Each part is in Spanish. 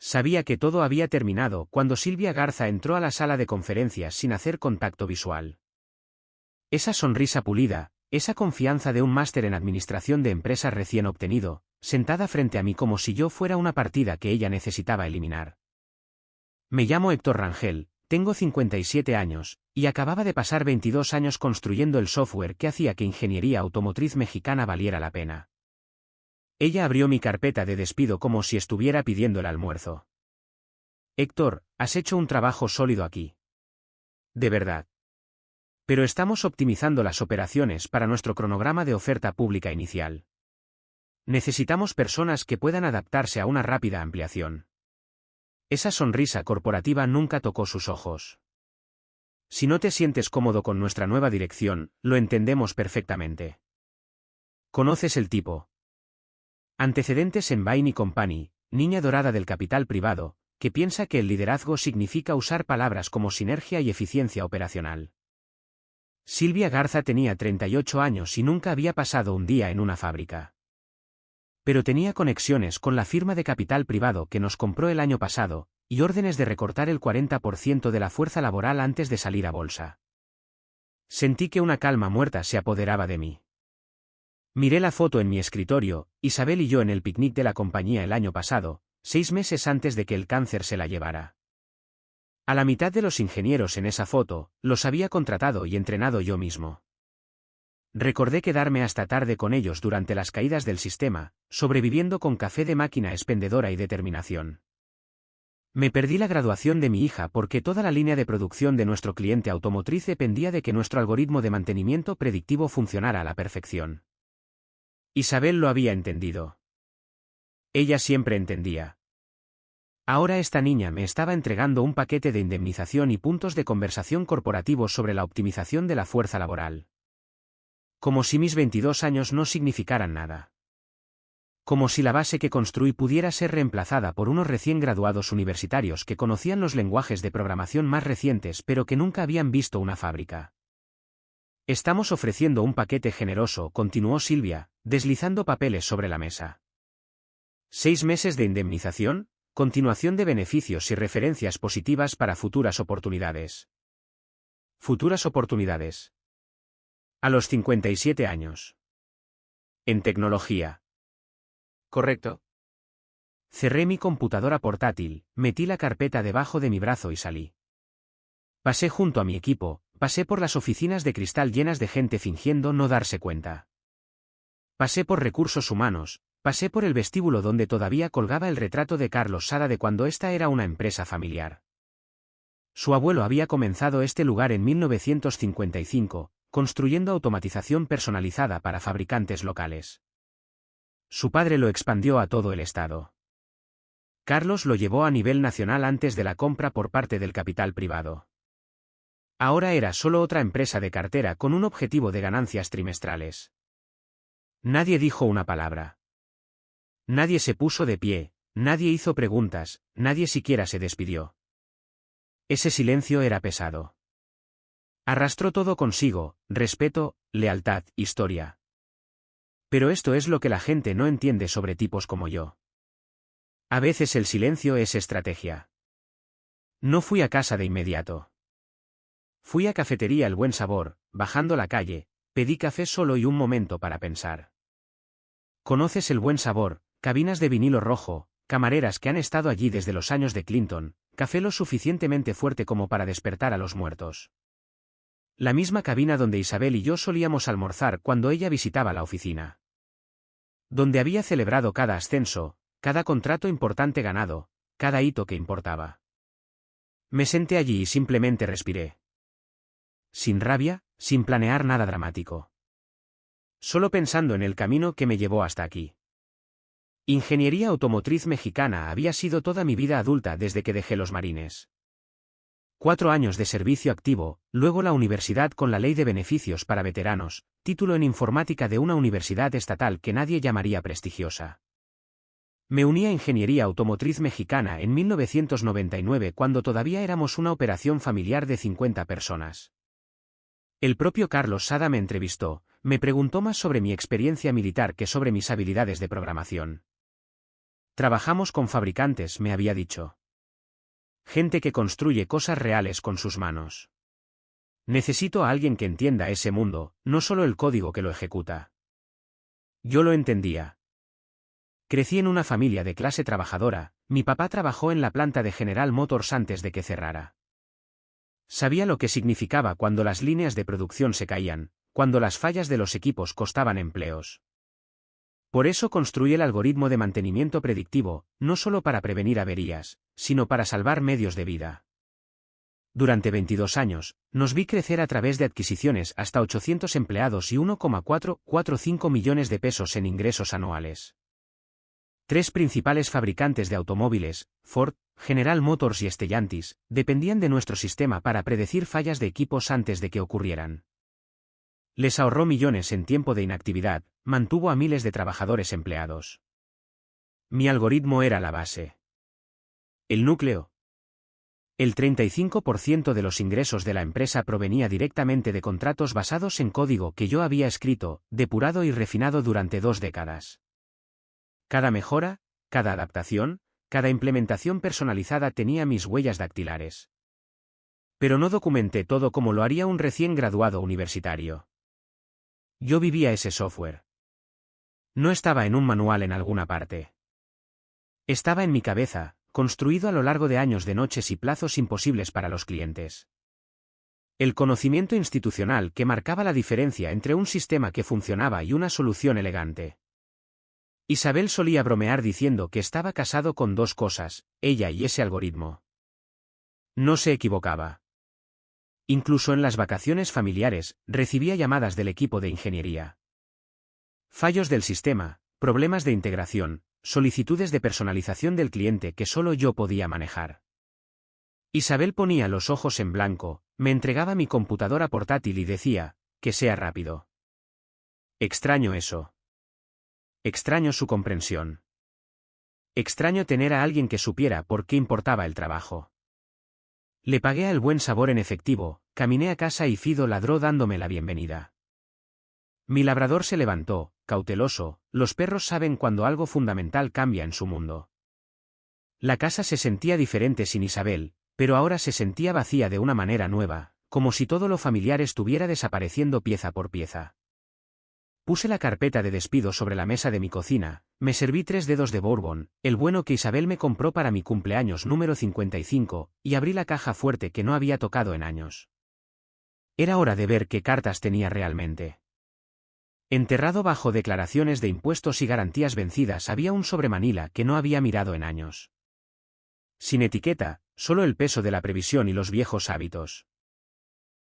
Sabía que todo había terminado cuando Silvia Garza entró a la sala de conferencias sin hacer contacto visual. Esa sonrisa pulida, esa confianza de un máster en administración de empresas recién obtenido, sentada frente a mí como si yo fuera una partida que ella necesitaba eliminar. Me llamo Héctor Rangel, tengo 57 años, y acababa de pasar 22 años construyendo el software que hacía que Ingeniería Automotriz Mexicana valiera la pena. Ella abrió mi carpeta de despido como si estuviera pidiendo el almuerzo. Héctor, has hecho un trabajo sólido aquí. De verdad. Pero estamos optimizando las operaciones para nuestro cronograma de oferta pública inicial. Necesitamos personas que puedan adaptarse a una rápida ampliación. Esa sonrisa corporativa nunca tocó sus ojos. Si no te sientes cómodo con nuestra nueva dirección, lo entendemos perfectamente. ¿Conoces el tipo? Antecedentes en Bain & Company, niña dorada del capital privado, que piensa que el liderazgo significa usar palabras como sinergia y eficiencia operacional. Silvia Garza tenía 38 años y nunca había pasado un día en una fábrica. Pero tenía conexiones con la firma de capital privado que nos compró el año pasado, y órdenes de recortar el 40% de la fuerza laboral antes de salir a bolsa. Sentí que una calma muerta se apoderaba de mí. Miré la foto en mi escritorio, Isabel y yo en el picnic de la compañía el año pasado, 6 meses antes de que el cáncer se la llevara. A la mitad de los ingenieros en esa foto, los había contratado y entrenado yo mismo. Recordé quedarme hasta tarde con ellos durante las caídas del sistema, sobreviviendo con café de máquina expendedora y determinación. Me perdí la graduación de mi hija porque toda la línea de producción de nuestro cliente automotriz dependía de que nuestro algoritmo de mantenimiento predictivo funcionara a la perfección. Isabel lo había entendido. Ella siempre entendía. Ahora esta niña me estaba entregando un paquete de indemnización y puntos de conversación corporativos sobre la optimización de la fuerza laboral. Como si mis 22 años no significaran nada. Como si la base que construí pudiera ser reemplazada por unos recién graduados universitarios que conocían los lenguajes de programación más recientes pero que nunca habían visto una fábrica. Estamos ofreciendo un paquete generoso, continuó Silvia, deslizando papeles sobre la mesa. 6 meses de indemnización, continuación de beneficios y referencias positivas para futuras oportunidades. Futuras oportunidades. A los 57 años. En tecnología. Correcto. Cerré mi computadora portátil, metí la carpeta debajo de mi brazo y salí. Pasé junto a mi equipo, pasé por las oficinas de cristal llenas de gente fingiendo no darse cuenta. Pasé por recursos humanos, pasé por el vestíbulo donde todavía colgaba el retrato de Carlos Sada de cuando esta era una empresa familiar. Su abuelo había comenzado este lugar en 1955, construyendo automatización personalizada para fabricantes locales. Su padre lo expandió a todo el estado. Carlos lo llevó a nivel nacional antes de la compra por parte del capital privado. Ahora era solo otra empresa de cartera con un objetivo de ganancias trimestrales. Nadie dijo una palabra. Nadie se puso de pie, nadie hizo preguntas, nadie siquiera se despidió. Ese silencio era pesado. Arrastró todo consigo, respeto, lealtad, historia. Pero esto es lo que la gente no entiende sobre tipos como yo. A veces el silencio es estrategia. No fui a casa de inmediato. Fui a Cafetería El Buen Sabor, bajando la calle, pedí café solo y un momento para pensar. ¿Conoces El Buen Sabor? Cabinas de vinilo rojo, camareras que han estado allí desde los años de Clinton, café lo suficientemente fuerte como para despertar a los muertos. La misma cabina donde Isabel y yo solíamos almorzar cuando ella visitaba la oficina. Donde había celebrado cada ascenso, cada contrato importante ganado, cada hito que importaba. Me senté allí y simplemente respiré. Sin rabia, sin planear nada dramático. Solo pensando en el camino que me llevó hasta aquí. Ingeniería Automotriz Mexicana había sido toda mi vida adulta desde que dejé los marines. 4 años de servicio activo, luego la universidad con la Ley de Beneficios para Veteranos, título en informática de una universidad estatal que nadie llamaría prestigiosa. Me uní a Ingeniería Automotriz Mexicana en 1999 cuando todavía éramos una operación familiar de 50 personas. El propio Carlos Sada me entrevistó, me preguntó más sobre mi experiencia militar que sobre mis habilidades de programación. Trabajamos con fabricantes, me había dicho. Gente que construye cosas reales con sus manos. Necesito a alguien que entienda ese mundo, no solo el código que lo ejecuta. Yo lo entendía. Crecí en una familia de clase trabajadora, mi papá trabajó en la planta de General Motors antes de que cerrara. Sabía lo que significaba cuando las líneas de producción se caían, cuando las fallas de los equipos costaban empleos. Por eso construí el algoritmo de mantenimiento predictivo, no solo para prevenir averías, sino para salvar medios de vida. Durante 22 años, nos vi crecer a través de adquisiciones hasta 800 empleados y 1,445 millones de pesos en ingresos anuales. 3 principales fabricantes de automóviles, Ford, General Motors y Stellantis, dependían de nuestro sistema para predecir fallas de equipos antes de que ocurrieran. Les ahorró millones en tiempo de inactividad, mantuvo a miles de trabajadores empleados. Mi algoritmo era la base. El núcleo. El 35% de los ingresos de la empresa provenía directamente de contratos basados en código que yo había escrito, depurado y refinado durante 2 décadas. Cada mejora, cada adaptación, cada implementación personalizada tenía mis huellas dactilares. Pero no documenté todo como lo haría un recién graduado universitario. Yo vivía ese software. No estaba en un manual en alguna parte. Estaba en mi cabeza, construido a lo largo de años de noches y plazos imposibles para los clientes. El conocimiento institucional que marcaba la diferencia entre un sistema que funcionaba y una solución elegante. Isabel solía bromear diciendo que estaba casado con 2 cosas, ella y ese algoritmo. No se equivocaba. Incluso en las vacaciones familiares, recibía llamadas del equipo de ingeniería. Fallos del sistema, problemas de integración, solicitudes de personalización del cliente que solo yo podía manejar. Isabel ponía los ojos en blanco, me entregaba mi computadora portátil y decía, que sea rápido. Extraño eso. Extraño su comprensión. Extraño tener a alguien que supiera por qué importaba el trabajo. Le pagué el buen sabor en efectivo, caminé a casa y Fido ladró dándome la bienvenida. Mi labrador se levantó, cauteloso, los perros saben cuando algo fundamental cambia en su mundo. La casa se sentía diferente sin Isabel, pero ahora se sentía vacía de una manera nueva, como si todo lo familiar estuviera desapareciendo pieza por pieza. Puse la carpeta de despido sobre la mesa de mi cocina, me serví 3 dedos de bourbon, el bueno que Isabel me compró para mi cumpleaños número 55, y abrí la caja fuerte que no había tocado en años. Era hora de ver qué cartas tenía realmente. Enterrado bajo declaraciones de impuestos y garantías vencidas había un sobre Manila que no había mirado en años. Sin etiqueta, solo el peso de la previsión y los viejos hábitos.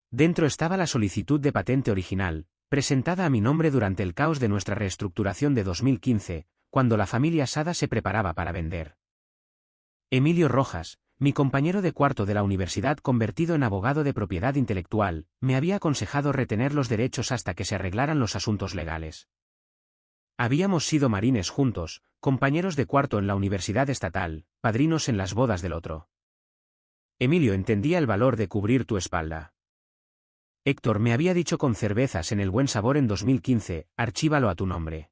Dentro estaba la solicitud de patente original, presentada a mi nombre durante el caos de nuestra reestructuración de 2015, cuando la familia Sada se preparaba para vender. Emilio Rojas, mi compañero de cuarto de la universidad convertido en abogado de propiedad intelectual, me había aconsejado retener los derechos hasta que se arreglaran los asuntos legales. Habíamos sido marines juntos, compañeros de cuarto en la universidad estatal, padrinos en las bodas del otro. Emilio entendía el valor de cubrir tu espalda. Héctor me había dicho con cervezas en el Buen Sabor en 2015, archívalo a tu nombre.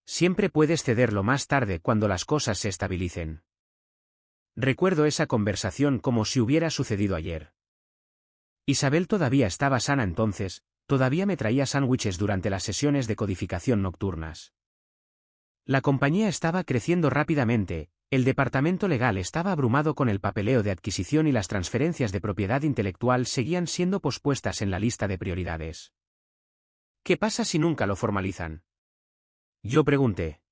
Siempre puedes cederlo más tarde cuando las cosas se estabilicen. Recuerdo esa conversación como si hubiera sucedido ayer. Isabel todavía estaba sana entonces, todavía me traía sándwiches durante las sesiones de codificación nocturnas. La compañía estaba creciendo rápidamente, el departamento legal estaba abrumado con el papeleo de adquisición y las transferencias de propiedad intelectual seguían siendo pospuestas en la lista de prioridades. ¿Qué pasa si nunca lo formalizan? Yo pregunté.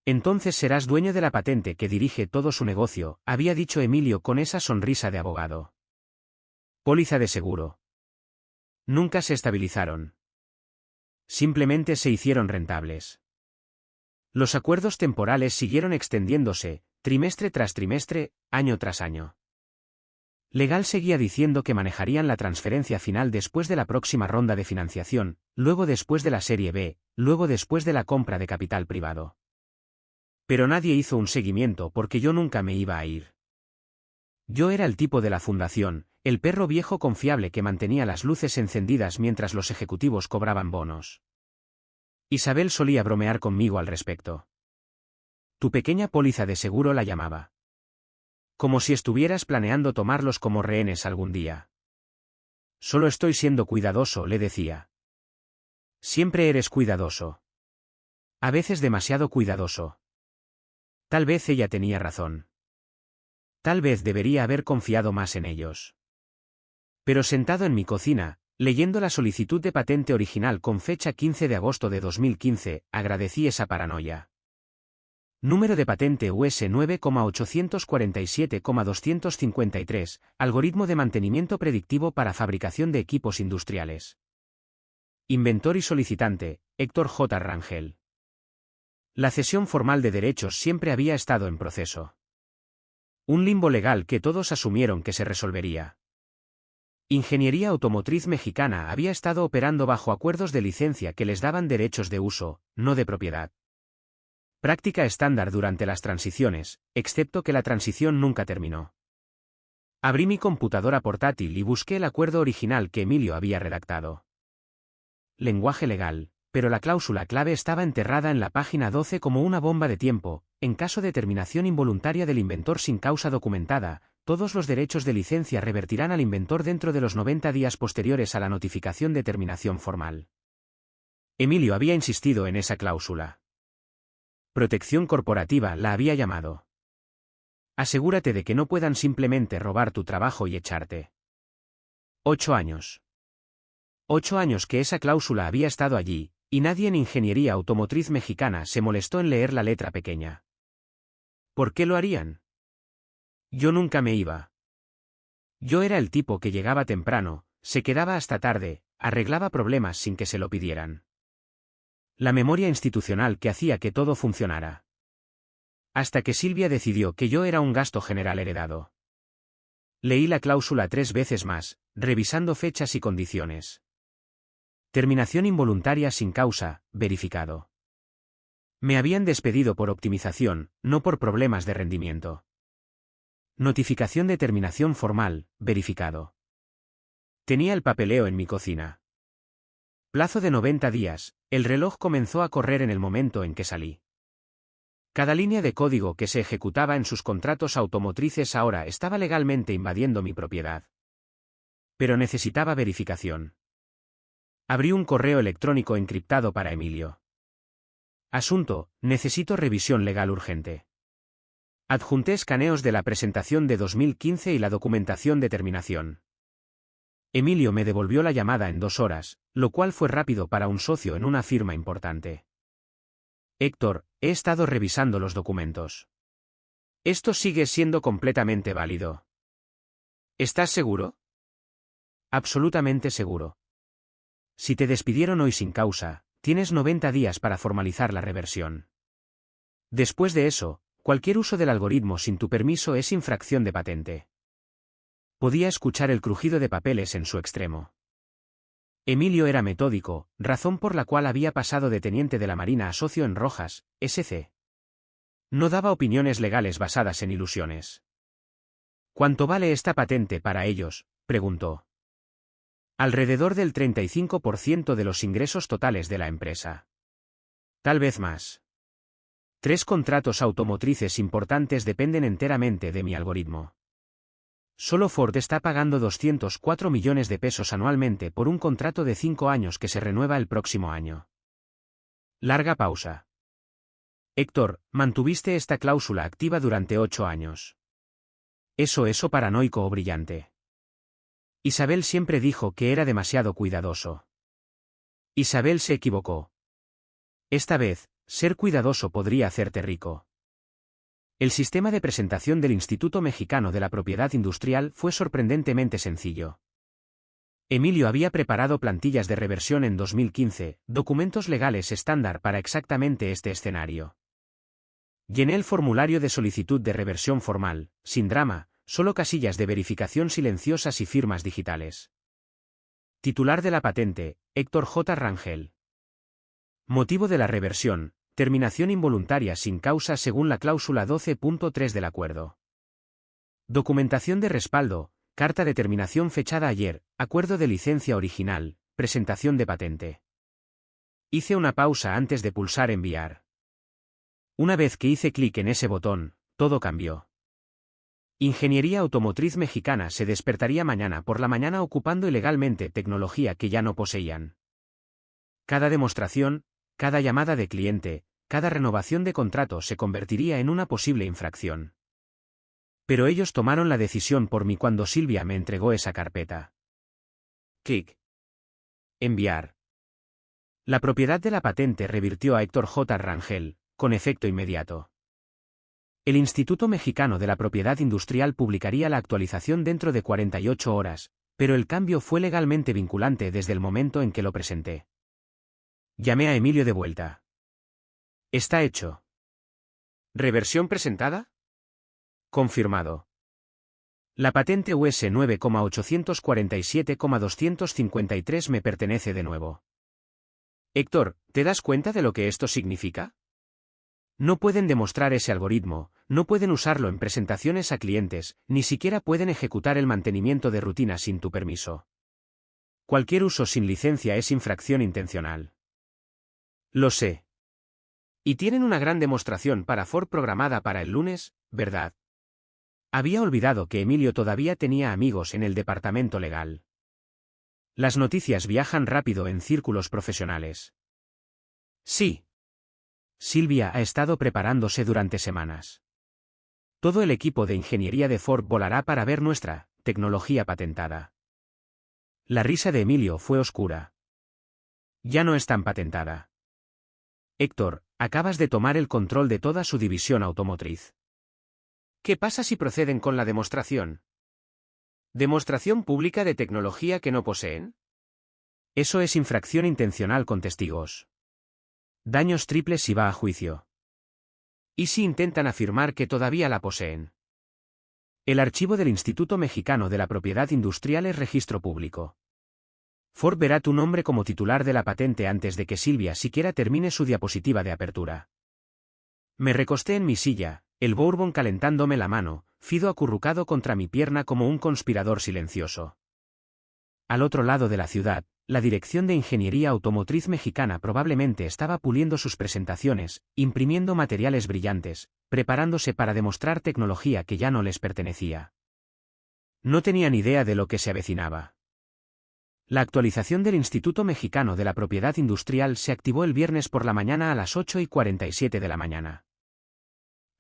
Entonces serás dueño de la patente que dirige todo su negocio, había dicho Emilio con esa sonrisa de abogado. Póliza de seguro. Nunca se estabilizaron. Simplemente se hicieron rentables. Los acuerdos temporales siguieron extendiéndose, trimestre tras trimestre, año tras año. Legal seguía diciendo que manejarían la transferencia final después de la próxima ronda de financiación, luego después de la Serie B, luego después de la compra de capital privado. Pero nadie hizo un seguimiento porque yo nunca me iba a ir. Yo era el tipo de la fundación, el perro viejo confiable que mantenía las luces encendidas mientras los ejecutivos cobraban bonos. Isabel solía bromear conmigo al respecto. Tu pequeña póliza de seguro la llamaba. Como si estuvieras planeando tomarlos como rehenes algún día. Solo estoy siendo cuidadoso, le decía. Siempre eres cuidadoso. A veces demasiado cuidadoso. Tal vez ella tenía razón. Tal vez debería haber confiado más en ellos. Pero sentado en mi cocina, leyendo la solicitud de patente original con fecha 15 de agosto de 2015, agradecí esa paranoia. Número de patente US 9,847,253, algoritmo de mantenimiento predictivo para fabricación de equipos industriales. Inventor y solicitante, Héctor J. Rangel. La cesión formal de derechos siempre había estado en proceso. Un limbo legal que todos asumieron que se resolvería. Ingeniería Automotriz Mexicana había estado operando bajo acuerdos de licencia que les daban derechos de uso, no de propiedad. Práctica estándar durante las transiciones, excepto que la transición nunca terminó. Abrí mi computadora portátil y busqué el acuerdo original que Emilio había redactado. Lenguaje legal, pero la cláusula clave estaba enterrada en la página 12 como una bomba de tiempo. En caso de terminación involuntaria del inventor sin causa documentada, todos los derechos de licencia revertirán al inventor dentro de los 90 días posteriores a la notificación de terminación formal. Emilio había insistido en esa cláusula. Protección corporativa la había llamado. Asegúrate de que no puedan simplemente robar tu trabajo y echarte. 8 años. 8 años que esa cláusula había estado allí, y nadie en Ingeniería Automotriz Mexicana se molestó en leer la letra pequeña. ¿Por qué lo harían? Yo nunca me iba. Yo era el tipo que llegaba temprano, se quedaba hasta tarde, arreglaba problemas sin que se lo pidieran. La memoria institucional que hacía que todo funcionara. Hasta que Silvia decidió que yo era un gasto general heredado. Leí la cláusula 3 veces más, revisando fechas y condiciones. Terminación involuntaria sin causa, verificado. Me habían despedido por optimización, no por problemas de rendimiento. Notificación de terminación formal, verificado. Tenía el papeleo en mi cocina. Plazo de 90 días, el reloj comenzó a correr en el momento en que salí. Cada línea de código que se ejecutaba en sus contratos automotrices ahora estaba legalmente invadiendo mi propiedad. Pero necesitaba verificación. Abrí un correo electrónico encriptado para Emilio. Asunto: necesito revisión legal urgente. Adjunté escaneos de la presentación de 2015 y la documentación de terminación. Emilio me devolvió la llamada en 2 horas, lo cual fue rápido para un socio en una firma importante. Héctor, he estado revisando los documentos. Esto sigue siendo completamente válido. ¿Estás seguro? Absolutamente seguro. Si te despidieron hoy sin causa, tienes 90 días para formalizar la reversión. Después de eso, cualquier uso del algoritmo sin tu permiso es infracción de patente. Podía escuchar el crujido de papeles en su extremo. Emilio era metódico, razón por la cual había pasado de teniente de la Marina a socio en Rojas, S.C. No daba opiniones legales basadas en ilusiones. ¿Cuánto vale esta patente para ellos?, preguntó. Alrededor del 35% de los ingresos totales de la empresa. Tal vez más. 3 contratos automotrices importantes dependen enteramente de mi algoritmo. Solo Ford está pagando 204 millones de pesos anualmente por un contrato de 5 años que se renueva el próximo año. Larga pausa. Héctor, mantuviste esta cláusula activa durante 8 años. ¿Eso paranoico o brillante? Isabel siempre dijo que era demasiado cuidadoso. Isabel se equivocó. Esta vez, ser cuidadoso podría hacerte rico. El sistema de presentación del Instituto Mexicano de la Propiedad Industrial fue sorprendentemente sencillo. Emilio había preparado plantillas de reversión en 2015, documentos legales estándar para exactamente este escenario. Llené el formulario de solicitud de reversión formal, sin drama, solo casillas de verificación silenciosas y firmas digitales. Titular de la patente, Héctor J. Rangel. Motivo de la reversión: terminación involuntaria sin causa según la cláusula 12.3 del acuerdo. Documentación de respaldo: carta de terminación fechada ayer, acuerdo de licencia original, presentación de patente. Hice una pausa antes de pulsar enviar. Una vez que hice clic en ese botón, todo cambió. Ingeniería Automotriz Mexicana se despertaría mañana por la mañana ocupando ilegalmente tecnología que ya no poseían. Cada demostración, cada llamada de cliente, cada renovación de contrato se convertiría en una posible infracción. Pero ellos tomaron la decisión por mí cuando Silvia me entregó esa carpeta. Clic. Enviar. La propiedad de la patente revirtió a Héctor J. Rangel, con efecto inmediato. El Instituto Mexicano de la Propiedad Industrial publicaría la actualización dentro de 48 horas, pero el cambio fue legalmente vinculante desde el momento en que lo presenté. Llamé a Emilio de vuelta. Está hecho. ¿Reversión presentada? Confirmado. La patente US 9,847,253 me pertenece de nuevo. Héctor, ¿te das cuenta de lo que esto significa? No pueden demostrar ese algoritmo, no pueden usarlo en presentaciones a clientes, ni siquiera pueden ejecutar el mantenimiento de rutina sin tu permiso. Cualquier uso sin licencia es infracción intencional. Lo sé. Y tienen una gran demostración para Ford programada para el lunes, ¿verdad? Había olvidado que Emilio todavía tenía amigos en el departamento legal. Las noticias viajan rápido en círculos profesionales. Sí. Silvia ha estado preparándose durante semanas. Todo el equipo de ingeniería de Ford volará para ver nuestra tecnología patentada. La risa de Emilio fue oscura. Ya no es tan patentada. Héctor, acabas de tomar el control de toda su división automotriz. ¿Qué pasa si proceden con la demostración? ¿Demostración pública de tecnología que no poseen? Eso es infracción intencional con testigos. Daños triples si va a juicio. ¿Y si intentan afirmar que todavía la poseen? El archivo del Instituto Mexicano de la Propiedad Industrial es registro público. Ford verá tu nombre como titular de la patente antes de que Silvia siquiera termine su diapositiva de apertura. Me recosté en mi silla, el bourbon calentándome la mano, Fido acurrucado contra mi pierna como un conspirador silencioso. Al otro lado de la ciudad, la Dirección de Ingeniería Automotriz Mexicana probablemente estaba puliendo sus presentaciones, imprimiendo materiales brillantes, preparándose para demostrar tecnología que ya no les pertenecía. No tenían idea de lo que se avecinaba. La actualización del Instituto Mexicano de la Propiedad Industrial se activó el viernes por la mañana a las 8:47 de la mañana.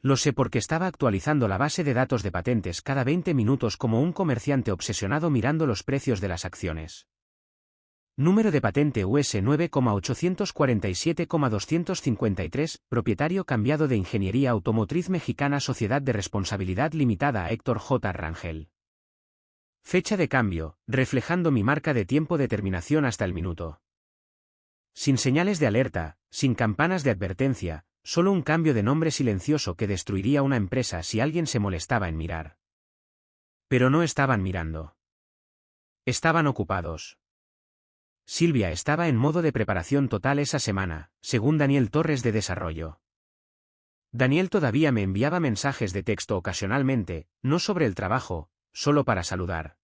Lo sé porque estaba actualizando la base de datos de patentes cada 20 minutos como un comerciante obsesionado mirando los precios de las acciones. Número de patente US 9,847,253, propietario cambiado de Ingeniería Automotriz Mexicana Sociedad de Responsabilidad Limitada a Héctor J. Rangel. Fecha de cambio, reflejando mi marca de tiempo de terminación hasta el minuto. Sin señales de alerta, sin campanas de advertencia, solo un cambio de nombre silencioso que destruiría una empresa si alguien se molestaba en mirar. Pero no estaban mirando. Estaban ocupados. Silvia estaba en modo de preparación total esa semana, según Daniel Torres de Desarrollo. Daniel todavía me enviaba mensajes de texto ocasionalmente, no sobre el trabajo, solo para saludar.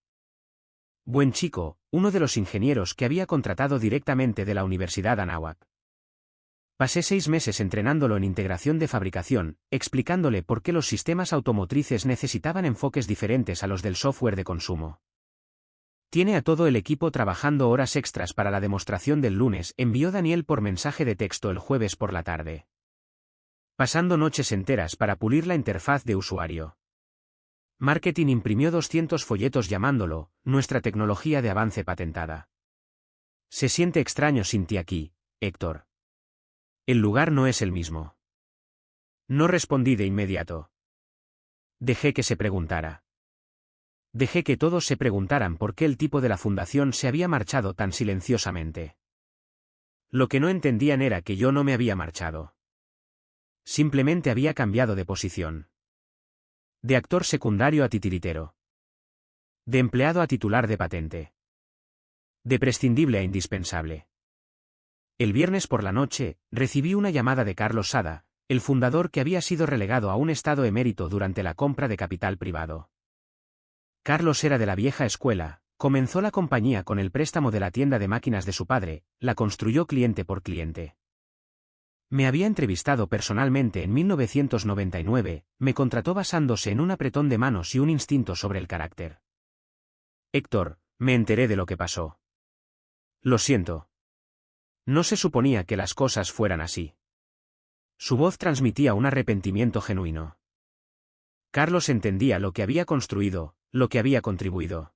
Buen chico, uno de los ingenieros que había contratado directamente de la Universidad Anáhuac. Pasé 6 meses entrenándolo en integración de fabricación, explicándole por qué los sistemas automotrices necesitaban enfoques diferentes a los del software de consumo. Tiene a todo el equipo trabajando horas extras para la demostración del lunes, envió Daniel por mensaje de texto el jueves por la tarde. Pasando noches enteras para pulir la interfaz de usuario. Marketing imprimió 200 folletos llamándolo, nuestra tecnología de avance patentada. Se siente extraño sin ti aquí, Héctor. El lugar no es el mismo. No respondí de inmediato. Dejé que se preguntara. Dejé que todos se preguntaran por qué el tipo de la fundación se había marchado tan silenciosamente. Lo que no entendían era que yo no me había marchado. Simplemente había cambiado de posición. De actor secundario a titiritero. De empleado a titular de patente. De prescindible a indispensable. El viernes por la noche, recibí una llamada de Carlos Sada, el fundador que había sido relegado a un estado emérito durante la compra de capital privado. Carlos era de la vieja escuela, comenzó la compañía con el préstamo de la tienda de máquinas de su padre, la construyó cliente por cliente. Me había entrevistado personalmente en 1999, me contrató basándose en un apretón de manos y un instinto sobre el carácter. Héctor, me enteré de lo que pasó. Lo siento. No se suponía que las cosas fueran así. Su voz transmitía un arrepentimiento genuino. Carlos entendía lo que había construido, lo que había contribuido.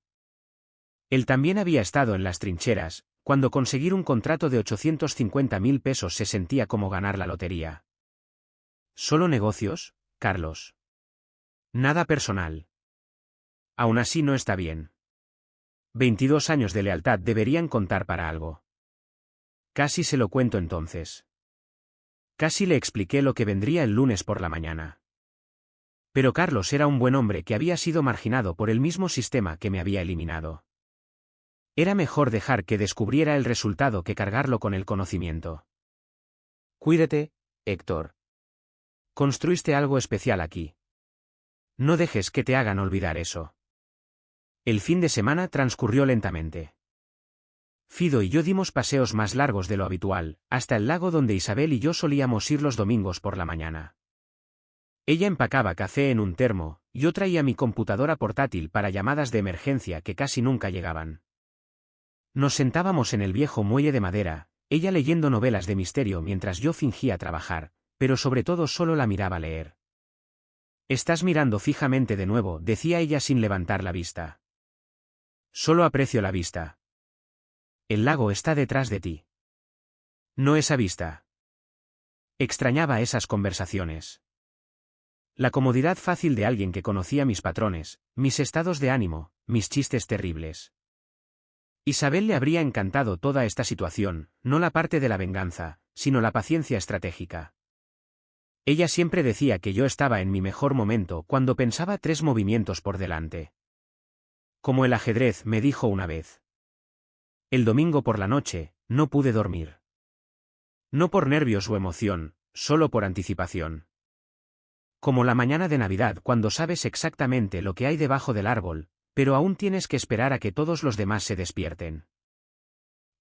Él también había estado en las trincheras, cuando conseguir un contrato de 850.000 pesos se sentía como ganar la lotería. ¿Solo negocios, Carlos? Nada personal. Aún así no está bien. 22 años de lealtad deberían contar para algo. Casi se lo cuento entonces. Casi le expliqué lo que vendría el lunes por la mañana. Pero Carlos era un buen hombre que había sido marginado por el mismo sistema que me había eliminado. Era mejor dejar que descubriera el resultado que cargarlo con el conocimiento. Cuídate, Héctor. Construiste algo especial aquí. No dejes que te hagan olvidar eso. El fin de semana transcurrió lentamente. Fido y yo dimos paseos más largos de lo habitual, hasta el lago donde Isabel y yo solíamos ir los domingos por la mañana. Ella empacaba café en un termo, yo traía mi computadora portátil para llamadas de emergencia que casi nunca llegaban. Nos sentábamos en el viejo muelle de madera, ella leyendo novelas de misterio mientras yo fingía trabajar, pero sobre todo solo la miraba leer. «Estás mirando fijamente de nuevo», decía ella sin levantar la vista. «Solo aprecio la vista. El lago está detrás de ti. No esa vista». Extrañaba esas conversaciones. La comodidad fácil de alguien que conocía mis patrones, mis estados de ánimo, mis chistes terribles. Isabel le habría encantado toda esta situación, no la parte de la venganza, sino la paciencia estratégica. Ella siempre decía que yo estaba en mi mejor momento cuando pensaba 3 movimientos por delante. Como el ajedrez, me dijo una vez. El domingo por la noche, no pude dormir. No por nervios o emoción, solo por anticipación. Como la mañana de Navidad cuando sabes exactamente lo que hay debajo del árbol, pero aún tienes que esperar a que todos los demás se despierten.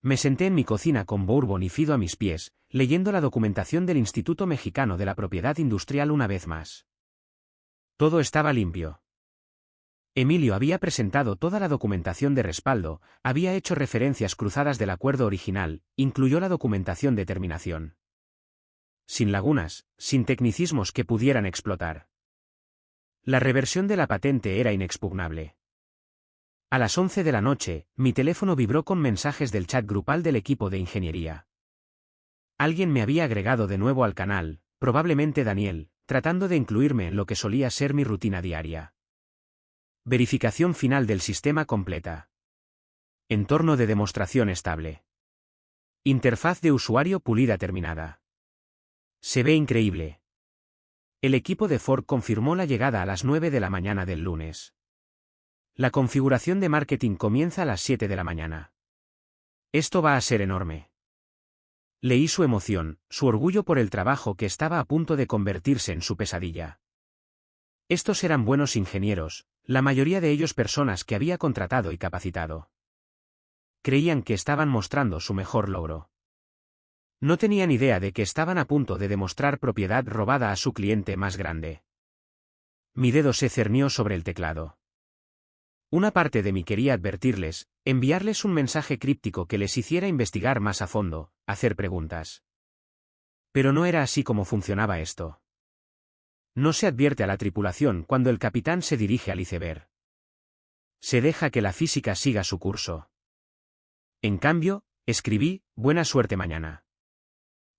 Me senté en mi cocina con Bourbon y Fido a mis pies, leyendo la documentación del Instituto Mexicano de la Propiedad Industrial una vez más. Todo estaba limpio. Emilio había presentado toda la documentación de respaldo, había hecho referencias cruzadas del acuerdo original, incluyó la documentación de terminación. Sin lagunas, sin tecnicismos que pudieran explotar. La reversión de la patente era inexpugnable. A las 11 de la noche, mi teléfono vibró con mensajes del chat grupal del equipo de ingeniería. Alguien me había agregado de nuevo al canal, probablemente Daniel, tratando de incluirme en lo que solía ser mi rutina diaria. Verificación final del sistema completa. Entorno de demostración estable. Interfaz de usuario pulida terminada. Se ve increíble. El equipo de Ford confirmó la llegada a las 9 de la mañana del lunes. La configuración de marketing comienza a las 7 de la mañana. Esto va a ser enorme. Leí su emoción, su orgullo por el trabajo que estaba a punto de convertirse en su pesadilla. Estos eran buenos ingenieros, la mayoría de ellos personas que había contratado y capacitado. Creían que estaban mostrando su mejor logro. No tenían idea de que estaban a punto de demostrar propiedad robada a su cliente más grande. Mi dedo se cernió sobre el teclado. Una parte de mí quería advertirles, enviarles un mensaje críptico que les hiciera investigar más a fondo, hacer preguntas. Pero no era así como funcionaba esto. No se advierte a la tripulación cuando el capitán se dirige al iceberg. Se deja que la física siga su curso. En cambio, escribí, buena suerte mañana.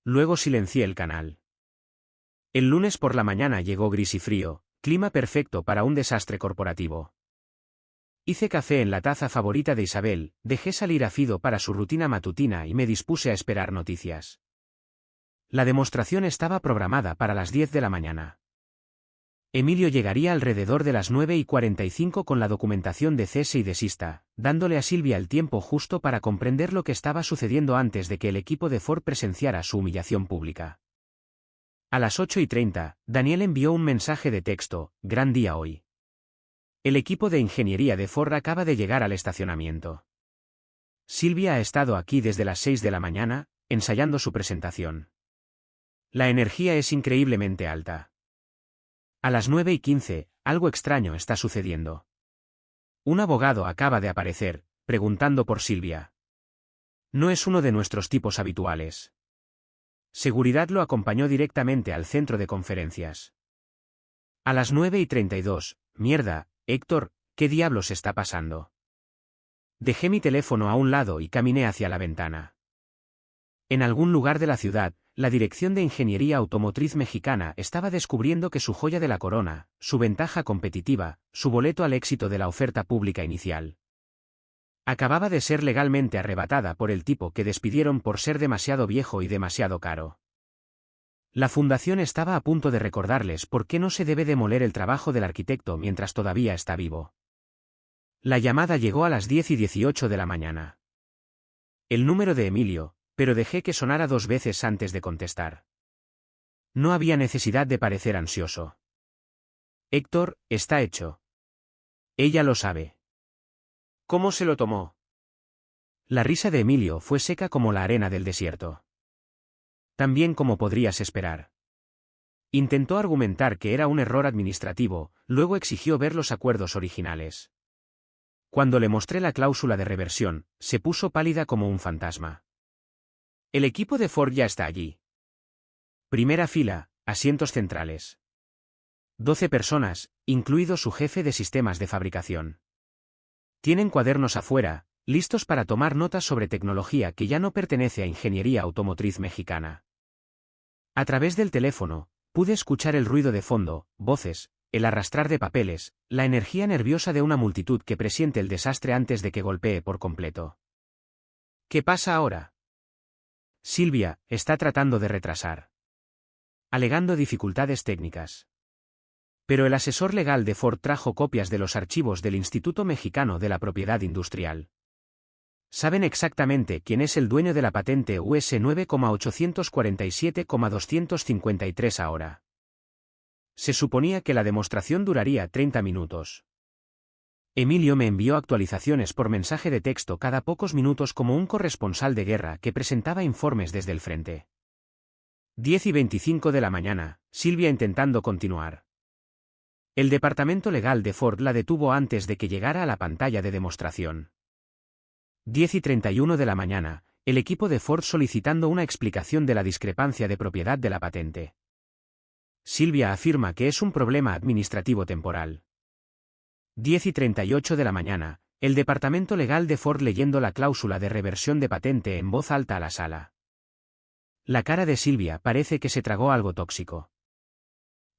Luego silencié el canal. El lunes por la mañana llegó gris y frío, clima perfecto para un desastre corporativo. Hice café en la taza favorita de Isabel, dejé salir a Fido para su rutina matutina y me dispuse a esperar noticias. La demostración estaba programada para las 10 de la mañana. Emilio llegaría alrededor de las 9:45 con la documentación de cese y desista, dándole a Silvia el tiempo justo para comprender lo que estaba sucediendo antes de que el equipo de Ford presenciara su humillación pública. A las 8:30, Daniel envió un mensaje de texto, gran día hoy. El equipo de ingeniería de Ford acaba de llegar al estacionamiento. Silvia ha estado aquí desde las 6 de la mañana, ensayando su presentación. La energía es increíblemente alta. A las 9:15, algo extraño está sucediendo. Un abogado acaba de aparecer, preguntando por Silvia. No es uno de nuestros tipos habituales. Seguridad lo acompañó directamente al centro de conferencias. A las 9:32, mierda, Héctor, ¿qué diablos está pasando? Dejé mi teléfono a un lado y caminé hacia la ventana. En algún lugar de la ciudad, la Dirección de Ingeniería Automotriz Mexicana estaba descubriendo que su joya de la corona, su ventaja competitiva, su boleto al éxito de la oferta pública inicial, acababa de ser legalmente arrebatada por el tipo que despidieron por ser demasiado viejo y demasiado caro. La fundación estaba a punto de recordarles por qué no se debe demoler el trabajo del arquitecto mientras todavía está vivo. La llamada llegó a las 10:18 de la mañana. El número de Emilio, pero dejé que sonara 2 veces antes de contestar. No había necesidad de parecer ansioso. Héctor, está hecho. Ella lo sabe. ¿Cómo se lo tomó? La risa de Emilio fue seca como la arena del desierto. También como podrías esperar. Intentó argumentar que era un error administrativo, luego exigió ver los acuerdos originales. Cuando le mostré la cláusula de reversión, se puso pálida como un fantasma. El equipo de Ford ya está allí. Primera fila, asientos centrales. 12 personas, incluido su jefe de sistemas de fabricación. Tienen cuadernos afuera, listos para tomar notas sobre tecnología que ya no pertenece a Ingeniería Automotriz Mexicana. A través del teléfono, pude escuchar el ruido de fondo, voces, el arrastrar de papeles, la energía nerviosa de una multitud que presiente el desastre antes de que golpee por completo. ¿Qué pasa ahora? Silvia está tratando de retrasar, alegando dificultades técnicas. Pero el asesor legal de Ford trajo copias de los archivos del Instituto Mexicano de la Propiedad Industrial. Saben exactamente quién es el dueño de la patente US 9,847,253 ahora. Se suponía que la demostración duraría 30 minutos. Emilio me envió actualizaciones por mensaje de texto cada pocos minutos como un corresponsal de guerra que presentaba informes desde el frente. 10:25 de la mañana, Silvia intentando continuar. El departamento legal de Ford la detuvo antes de que llegara a la pantalla de demostración. 10:31 de la mañana, el equipo de Ford solicitando una explicación de la discrepancia de propiedad de la patente. Silvia afirma que es un problema administrativo temporal. 10:38 de la mañana, el departamento legal de Ford leyendo la cláusula de reversión de patente en voz alta a la sala. La cara de Silvia parece que se tragó algo tóxico.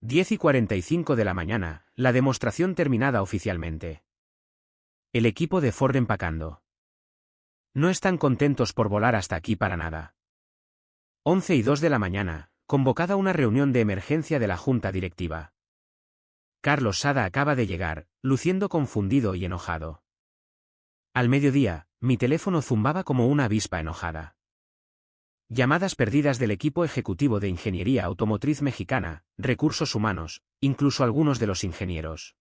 10:45 de la mañana, la demostración terminada oficialmente. El equipo de Ford empacando. No están contentos por volar hasta aquí para nada. 11:02 de la mañana, convocada una reunión de emergencia de la junta directiva. Carlos Sada acaba de llegar, luciendo confundido y enojado. Al mediodía, mi teléfono zumbaba como una avispa enojada. Llamadas perdidas del equipo ejecutivo de Ingeniería Automotriz Mexicana, recursos humanos, incluso algunos de los ingenieros.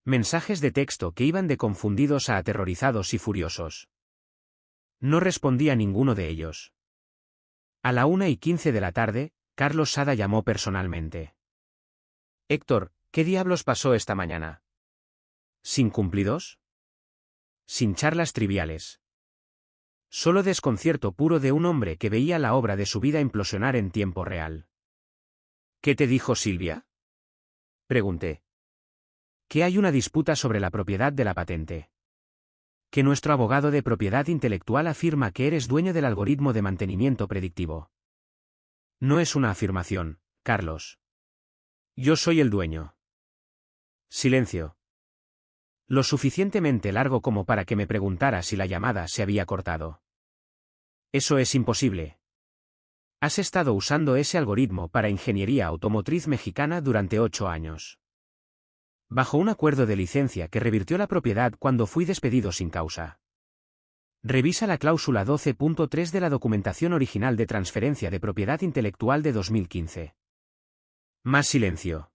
Mensajes de texto que iban de confundidos a aterrorizados y furiosos. No respondía ninguno de ellos. A la 1:15 de la tarde, Carlos Sada llamó personalmente. Héctor, ¿qué diablos pasó esta mañana? ¿Sin cumplidos? Sin charlas triviales. Solo desconcierto puro de un hombre que veía la obra de su vida implosionar en tiempo real. ¿Qué te dijo Silvia? Pregunté. Que hay una disputa sobre la propiedad de la patente. Que nuestro abogado de propiedad intelectual afirma que eres dueño del algoritmo de mantenimiento predictivo. No es una afirmación, Carlos. Yo soy el dueño. Silencio. Lo suficientemente largo como para que me preguntara si la llamada se había cortado. Eso es imposible. Has estado usando ese algoritmo para Ingeniería Automotriz Mexicana durante 8 años. Bajo un acuerdo de licencia que revirtió la propiedad cuando fui despedido sin causa. Revisa la cláusula 12.3 de la documentación original de transferencia de propiedad intelectual de 2015. Más silencio.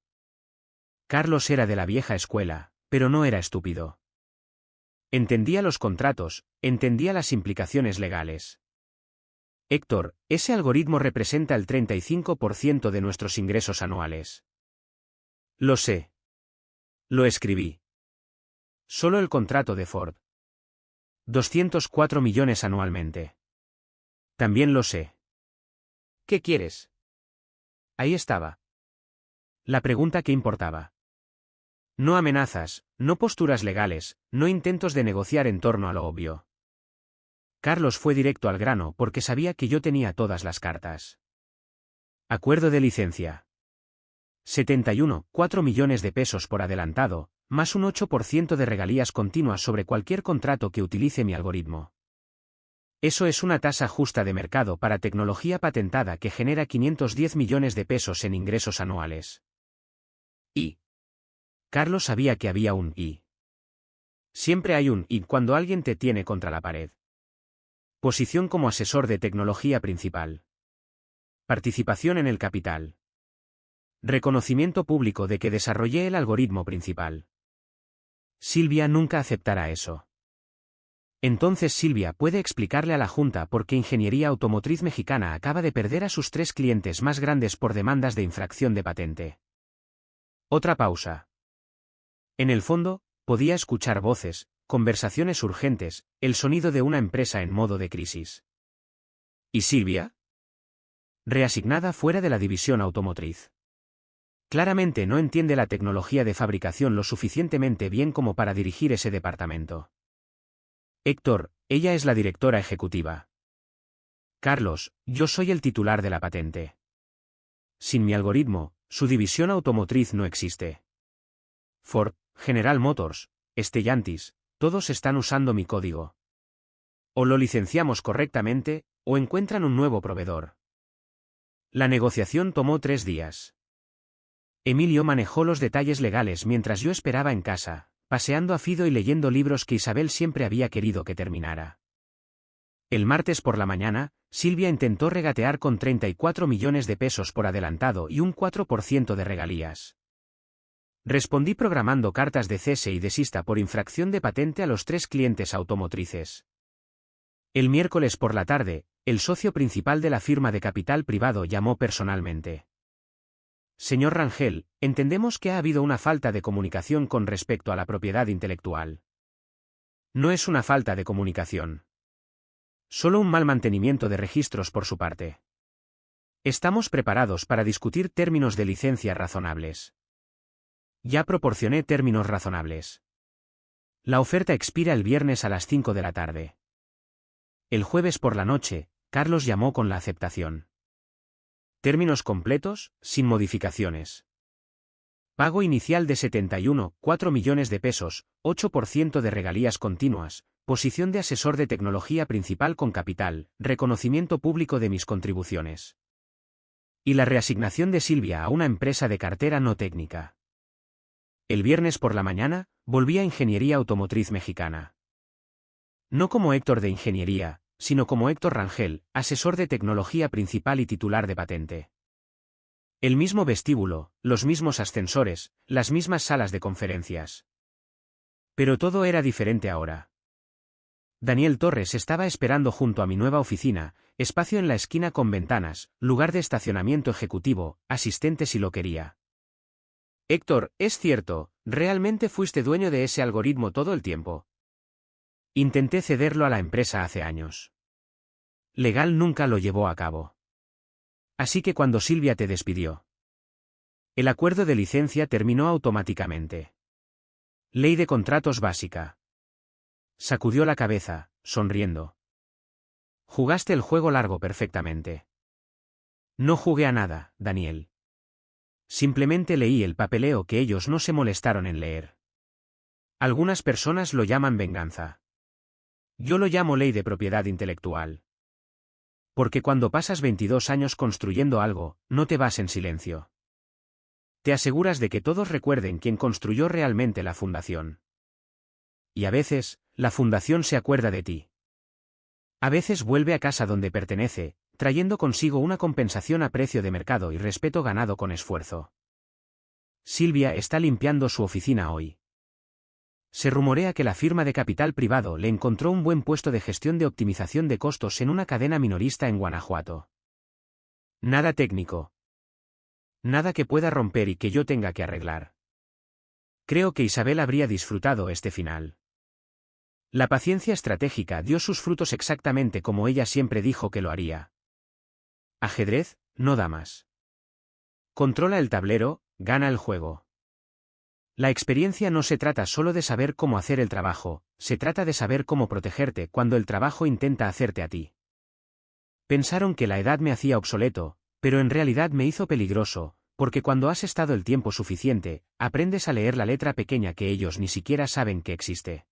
Carlos era de la vieja escuela, pero no era estúpido. Entendía los contratos, entendía las implicaciones legales. Héctor, ese algoritmo representa el 35% de nuestros ingresos anuales. Lo sé. Lo escribí. Solo el contrato de Ford. 204 millones anualmente. También lo sé. ¿Qué quieres? Ahí estaba. La pregunta que importaba. No amenazas, no posturas legales, no intentos de negociar en torno a lo obvio. Carlos fue directo al grano porque sabía que yo tenía todas las cartas. Acuerdo de licencia. 71,4 millones de pesos por adelantado, más un 8% de regalías continuas sobre cualquier contrato que utilice mi algoritmo. Eso es una tasa justa de mercado para tecnología patentada que genera 510 millones de pesos en ingresos anuales. Y. Carlos sabía que había un y. Siempre hay un y cuando alguien te tiene contra la pared. Posición como asesor de tecnología principal. Participación en el capital. Reconocimiento público de que desarrollé el algoritmo principal. Silvia nunca aceptará eso. Entonces Silvia puede explicarle a la Junta por qué Ingeniería Automotriz Mexicana acaba de perder a sus 3 clientes más grandes por demandas de infracción de patente. Otra pausa. En el fondo, podía escuchar voces, conversaciones urgentes, el sonido de una empresa en modo de crisis. ¿Y Silvia? Reasignada fuera de la división automotriz. Claramente no entiende la tecnología de fabricación lo suficientemente bien como para dirigir ese departamento. Héctor, ella es la directora ejecutiva. Carlos, yo soy el titular de la patente. Sin mi algoritmo, su división automotriz no existe. Ford, General Motors, Stellantis, todos están usando mi código. O lo licenciamos correctamente, o encuentran un nuevo proveedor. La negociación tomó 3 días. Emilio manejó los detalles legales mientras yo esperaba en casa, paseando a Fido y leyendo libros que Isabel siempre había querido que terminara. El martes por la mañana, Silvia intentó regatear con 34 millones de pesos por adelantado y un 4% de regalías. Respondí programando cartas de cese y desista por infracción de patente a los 3 clientes automotrices. El miércoles por la tarde, el socio principal de la firma de capital privado llamó personalmente. Señor Rangel, entendemos que ha habido una falta de comunicación con respecto a la propiedad intelectual. No es una falta de comunicación. Solo un mal mantenimiento de registros por su parte. Estamos preparados para discutir términos de licencia razonables. Ya proporcioné términos razonables. La oferta expira el viernes a las 5 de la tarde. El jueves por la noche, Carlos llamó con la aceptación. Términos completos, sin modificaciones. Pago inicial de 71,4 millones de pesos, 8% de regalías continuas, posición de asesor de tecnología principal con capital, reconocimiento público de mis contribuciones. Y la reasignación de Silvia a una empresa de cartera no técnica. El viernes por la mañana, volví a Ingeniería Automotriz Mexicana. No como Héctor de Ingeniería, sino como Héctor Rangel, asesor de tecnología principal y titular de patente. El mismo vestíbulo, los mismos ascensores, las mismas salas de conferencias. Pero todo era diferente ahora. Daniel Torres estaba esperando junto a mi nueva oficina, espacio en la esquina con ventanas, lugar de estacionamiento ejecutivo, asistente si lo quería. Héctor, es cierto, ¿realmente fuiste dueño de ese algoritmo todo el tiempo? Intenté cederlo a la empresa hace años. Legal nunca lo llevó a cabo. Así que cuando Silvia te despidió. El acuerdo de licencia terminó automáticamente. Ley de contratos básica. Sacudió la cabeza, sonriendo. Jugaste el juego largo perfectamente. No jugué a nada, Daniel. Simplemente leí el papeleo que ellos no se molestaron en leer. Algunas personas lo llaman venganza. Yo lo llamo ley de propiedad intelectual. Porque cuando pasas 22 años construyendo algo, no te vas en silencio. Te aseguras de que todos recuerden quién construyó realmente la fundación. Y a veces, la fundación se acuerda de ti. A veces vuelve a casa donde pertenece, trayendo consigo una compensación a precio de mercado y respeto ganado con esfuerzo. Silvia está limpiando su oficina hoy. Se rumorea que la firma de capital privado le encontró un buen puesto de gestión de optimización de costos en una cadena minorista en Guanajuato. Nada técnico. Nada que pueda romper y que yo tenga que arreglar. Creo que Isabel habría disfrutado este final. La paciencia estratégica dio sus frutos exactamente como ella siempre dijo que lo haría. Ajedrez, no damas. Controla el tablero, gana el juego. La experiencia no se trata solo de saber cómo hacer el trabajo, se trata de saber cómo protegerte cuando el trabajo intenta hacerte a ti. Pensaron que la edad me hacía obsoleto, pero en realidad me hizo peligroso, porque cuando has estado el tiempo suficiente, aprendes a leer la letra pequeña que ellos ni siquiera saben que existe.